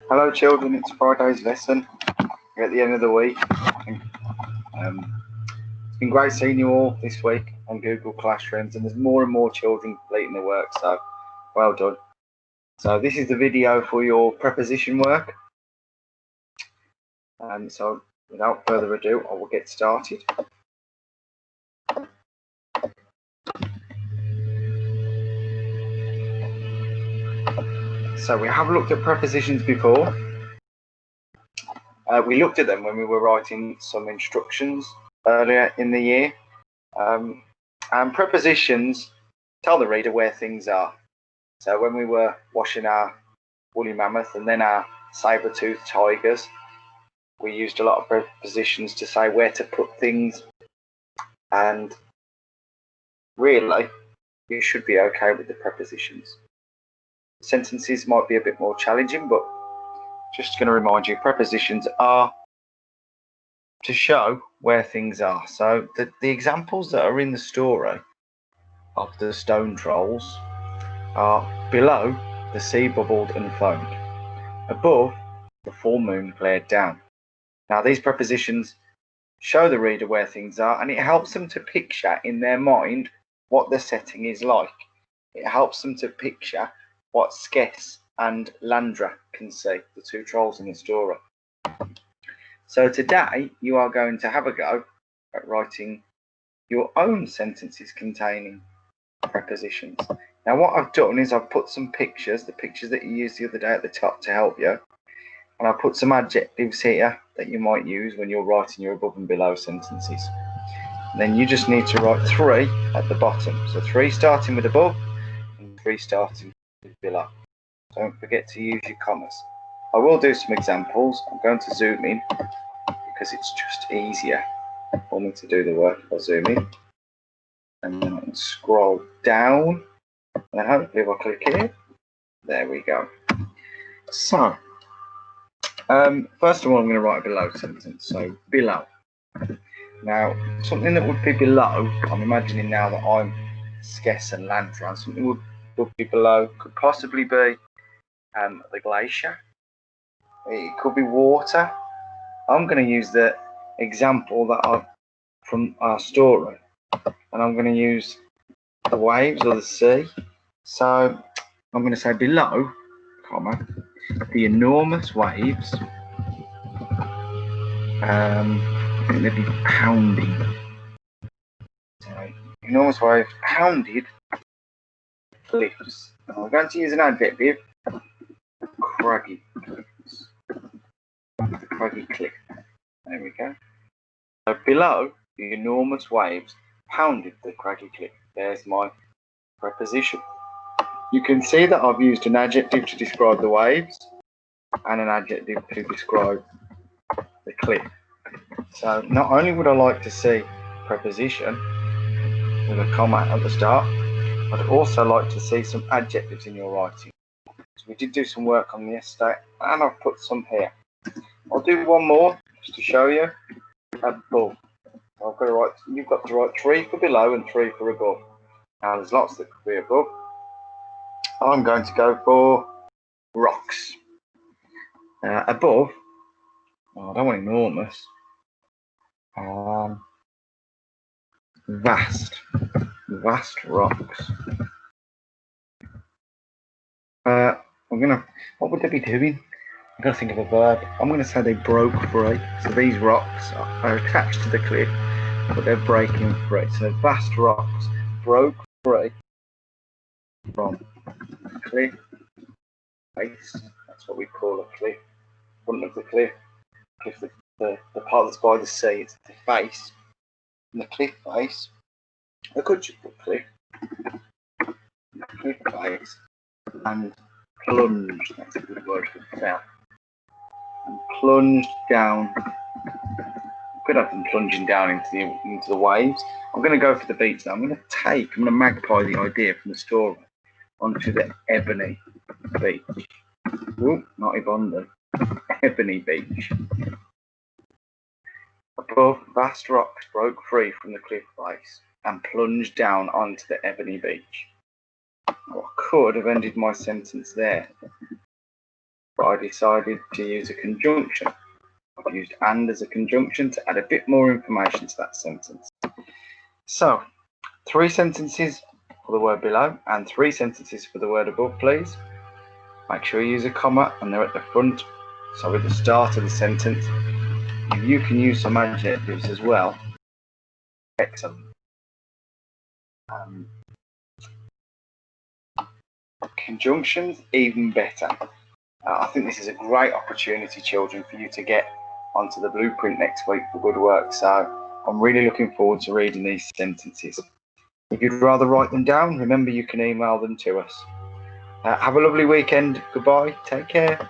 Hello children, it's Friday's lesson. We're at the end of the week. It's been great seeing you all this week on Google Classrooms, and there's more and more children completing the work, so well done. So this is the video for your preposition work. So without further ado, I will get started. So we have looked at prepositions before. We looked at them when we were writing some instructions earlier in the year. And prepositions tell the reader where things are. So when we were washing our woolly mammoth and then our saber-toothed tigers, we used a lot of prepositions to say where to put things. And really, you should be okay with the prepositions. Sentences might be a bit more challenging, but just going to remind you, prepositions are to show where things are. So the examples that are in the story of the stone trolls are: below, the sea bubbled and foamed. Above, the full moon glared down. Now these prepositions show the reader where things are, and it helps them to picture in their mind what the setting is like. It helps them to picture what Skess and Landra can see, the two trolls in the story. So today you are going to have a go at writing your own sentences containing prepositions. Now what I've done is I've put some pictures, the pictures that you used the other day at the top to help you, and I've put some adjectives here that you might use when you're writing your above and below sentences. And then you just need to write 3 at the bottom. So 3 starting with above and 3 starting with below. Don't forget to use your commas. I will do some examples. I'm going to zoom in because it's just easier for me to do the work if I zoom in. And then I can scroll down, and then hopefully if I click here, there we go. So, first of all, I'm going to write a below sentence. So, below. Now, something that would be below, I'm imagining now that I'm Skess and Landra, and something would be below, could possibly be the glacier. It could be water. I'm going to use the example that I've from our story, and I'm going to use the waves or the sea. So I'm going to say below, comma, the enormous waves, I think they'd be pounding. So enormous waves pounded cliffs. I'm going to use an adjective, craggy cliffs. Craggy cliff. There we go. So below, the enormous waves pounded the craggy cliff. There's my preposition. You can see that I've used an adjective to describe the waves and an adjective to describe the cliff. So not only would I like to see preposition with a comma at the start, I'd also like to see some adjectives in your writing. So we did do some work on yesterday, and I've put some here. I'll do one more just to show you. Above. I've got to write. You've got to write 3 for below and 3 for above. Now there's lots that could be above. I'm going to go for rocks. Above. Oh, I don't want enormous. Vast rocks. What would they be doing? I'm going to think of a verb. I'm going to say they broke free. So these rocks are attached to the cliff, but they're breaking free. So vast rocks broke free from the cliff face. That's what we call a cliff. Front of the cliff. The part that's by the sea, it's the face. And the cliff face. I could just put cliff. The cliff face. And plunge. That's a good word for fell. And plunged down. Could have them plunging down into the waves. I'm going to go for the beach now. I'm going to magpie the idea from the story onto the Ebony Beach. Oh, not Ibondo. Ebony Beach. Above, vast rocks broke free from the cliff face and plunged down onto the Ebony Beach. Now, I could have ended my sentence there, but I decided to use a conjunction. I've used and as a conjunction to add a bit more information to that sentence. So, 3 sentences for the word below and 3 sentences for the word above, please. Make sure you use a comma and they're at the front, so at the start of the sentence. If you can use some adjectives as well, excellent. Conjunctions, even better. I think this is a great opportunity, children, for you to get onto the blueprint next week for good work. So I'm really looking forward to reading these sentences. If you'd rather write them down, remember you can email them to us. Have a lovely weekend. Goodbye. Take care.